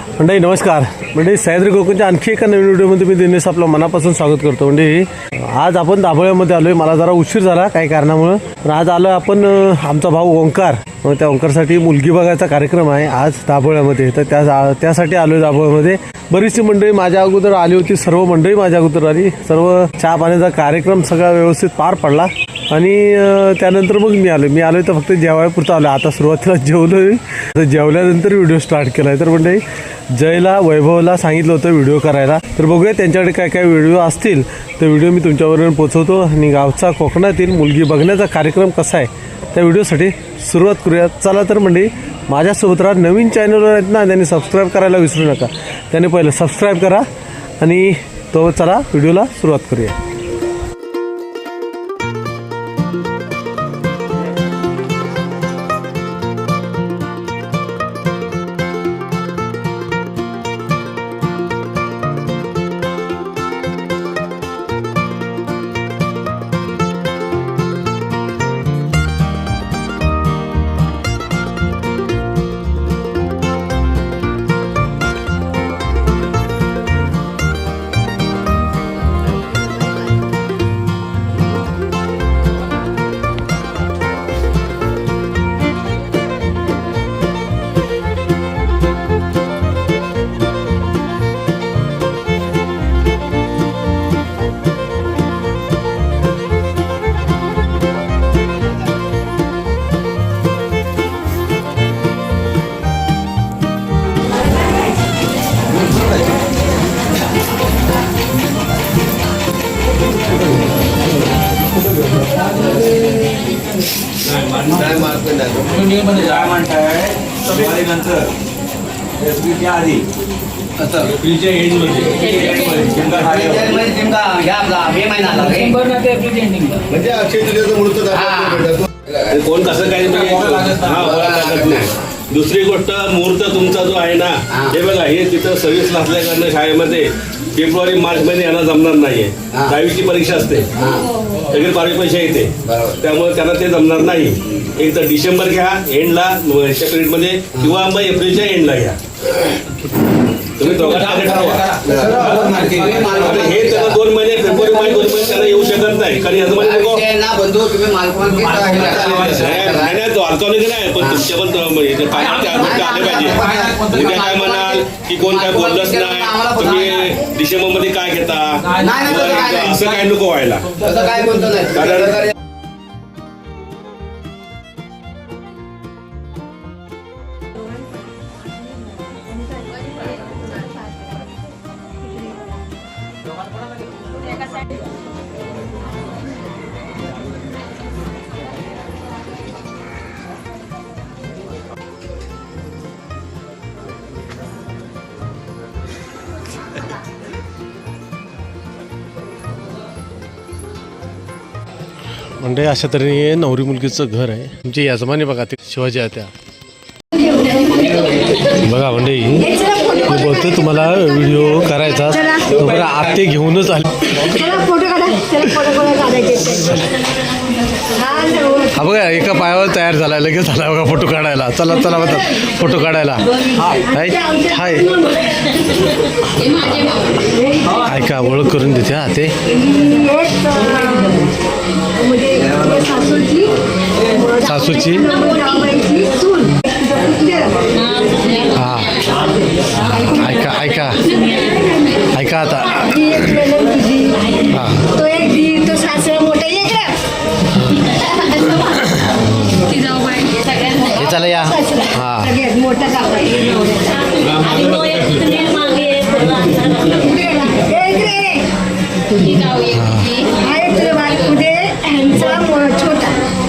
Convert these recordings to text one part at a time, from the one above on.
मंडळी नमस्कार. मंडळी सह्याद्री कोकणच्या आणखी एका नवीन व्हिडिओमध्ये मी दिनेश आपलं मनापासून स्वागत करतो. मंडळी आज आपण दाभोळ्यामध्ये आलो आहे. मला जरा उशीर झाला काही कारणामुळं, पण आज आलो आपण आमचा भाऊ ओंकार, त्या ओंकारसाठी मुलगी बघायचा कार्यक्रम आहे आज दाभोळ्यामध्ये. तर त्यासाठी आलो आहे दाभोळ्यामध्ये. बरीचशी मंडळी माझ्या अगोदर आली होती, सर्व मंडळी माझ्या अगोदर आली. सर्व चहा पाण्याचा कार्यक्रम सगळा व्यवस्थित पार पडला आणि त्यानंतर मग मी आलो तर फक्त जेवायपुरतं आलो. आता सुरुवातीला जेवलो, जेवल्यानंतर व्हिडिओ स्टार्ट केला आहे. तर मंडळी जयला वैभवला सांगितलं होतं व्हिडिओ करायला, तर बघूया त्यांच्याकडे काय काय व्हिडिओ असतील तर व्हिडिओ मी तुमच्याबरोबर पोचवतो. आणि गावचा कोकणातील मुलगी बघण्याचा कार्यक्रम कसा आहे त्या व्हिडिओसाठी सुरुवात करूया. चला तर मंडळी माझ्यासोबत राहा. नवीन चॅनलवर आहेत ना, त्यांनी सबस्क्राईब करायला विसरू नका. त्याने पहिलं सबस्क्राईब करा आणि तो चला व्हिडिओला सुरुवात करूया. काय म्हणताय नंतर एप्रिलच्या आधी एप्रिलच्या एंडमध्ये म्हणजे अक्षय तृतीयेचं मुहूर्त कोण कसं काही लागत नाही. दुसरी गोष्ट मुहूर्त तुमचा जो आहे ना, हे बघा, हे तिथं सर्व्हिसला असल्याकडनं शाळेमध्ये फेब्रुवारी मार्च मध्ये यांना जमणार नाहीये. 10वीची परीक्षा असते, सगळे 12 पैसे येते, त्यामुळे त्यांना ते जमणार नाही. एक तर डिसेंबर घ्या एंडला पिरियडमध्ये किंवा मग एप्रिलच्या एंडला घ्या. तुम्ही दोघांना ठरवा. हे त्याला 2 महिने फेब्रुवारी मार्च 2 महिने त्यांना येऊ शकत नाही, कारण याचं म्हणजे नको नाही. पण तुमच्या पण काय आले पाहिजे. उद्या काय म्हणाल की कोण काय बोललंच नाही, तुम्ही डिसेंबर मध्ये काय घेता, असं काय नको व्हायला. कारण म्हणजे अशा तऱ्हेने नवरी मुलगीचं घर आहे. तुमची यजमानी बघा, ते शिवाजी आहे त्या बघा. म्हणजे मी बोलतो तुम्हाला व्हिडिओ करायचा, तो बरं आते घेऊनच आले. हा बघा, एका पायावर तयार झाला, लगेच झाला बघा फोटो काढायला. चला चला म्हणतात फोटो काढायला. हाय हाय, ऐका ओळख करून देते. हा ते सासूची हा, ऐका ऐका ऐका आता. हा हे चला या. हा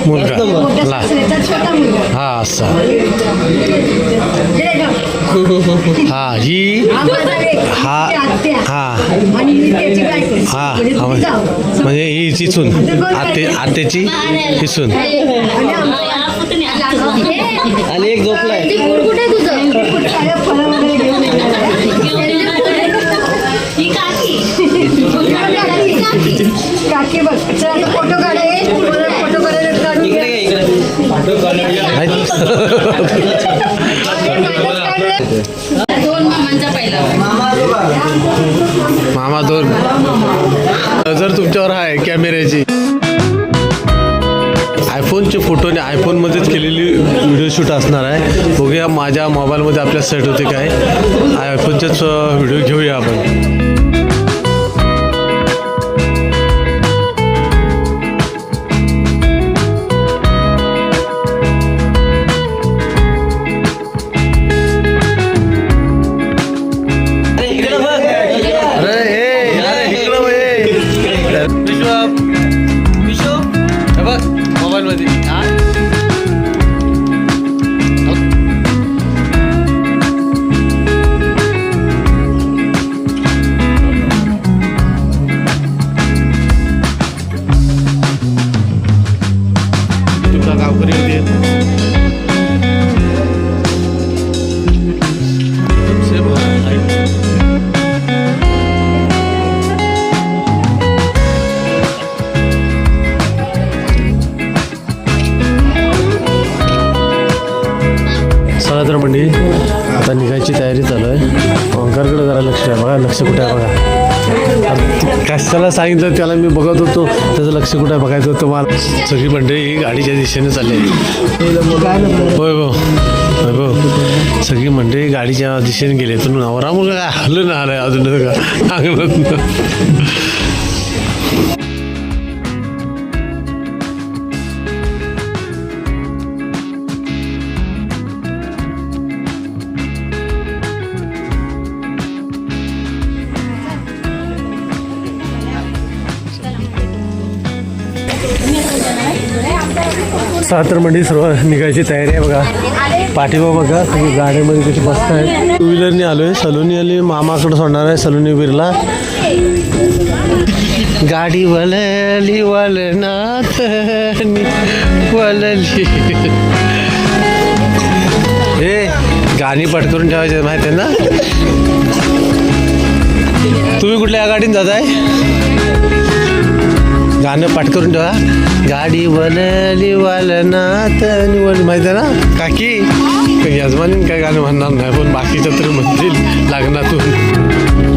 मुलगा हा असा. हा ही हा हा हा म्हणजे ही हिची सून, आत्याची ही सून. आणि एक झोपलाय. काकी बघ, फोटो काढे, फोटो काढून दोन मामा 2 नजर तुमच्यावर आहे कॅमेऱ्याची. आयफोनचे फोटो आणि आयफोनमध्येच केलेली व्हिडिओ शूट असणार आहे. बघूया माझ्या मोबाईलमध्ये आपल्या सेट होते काय. आयफोनचेच व्हिडिओ घेऊया आपण. मोबाईलमध्ये तुमचा गावकरी होते. तर मंडळी आता निघायची तयारी चालू आहे. ओंकारकडे जरा लक्ष आहे बघा. लक्ष कुठे आहे बघा. कशाला सांगितलं त्याला मी बघत होतो. त्याचं लक्ष कुठे आहे बघायचं होतं मला. सगळी मंडळी ही गाडीच्या दिशेने चालली आहे. होय भाऊ सगळी मंडळी गाडीच्या दिशेने गेले. तर नवरा मुलगा काय हल्लं ना आलाय अजून का अंगणात. तर मंडळी सर्व निघायची तयारी आहे बघा. पाठीबा बघा सगळी गाडीमध्ये कशी बसत आहे. 2 व्हीलरनी आलोय. सलोनी आली मामाकडे सोडणार आहे. सलोनी बिरला गाडी वळली वळणात वळली. हे गाणी पट करून ठेवायचे माहिती आहे ना. तुम्ही कुठल्या गाडीने जाताय. गाणं पाठ करून ठेवा. गाडी वळली वळणात निवड माहिती आहे ना. काकी यजमानी काय गाणं म्हणणार नाही पण बाकीच्या तरी म्हणतील लग्नातून.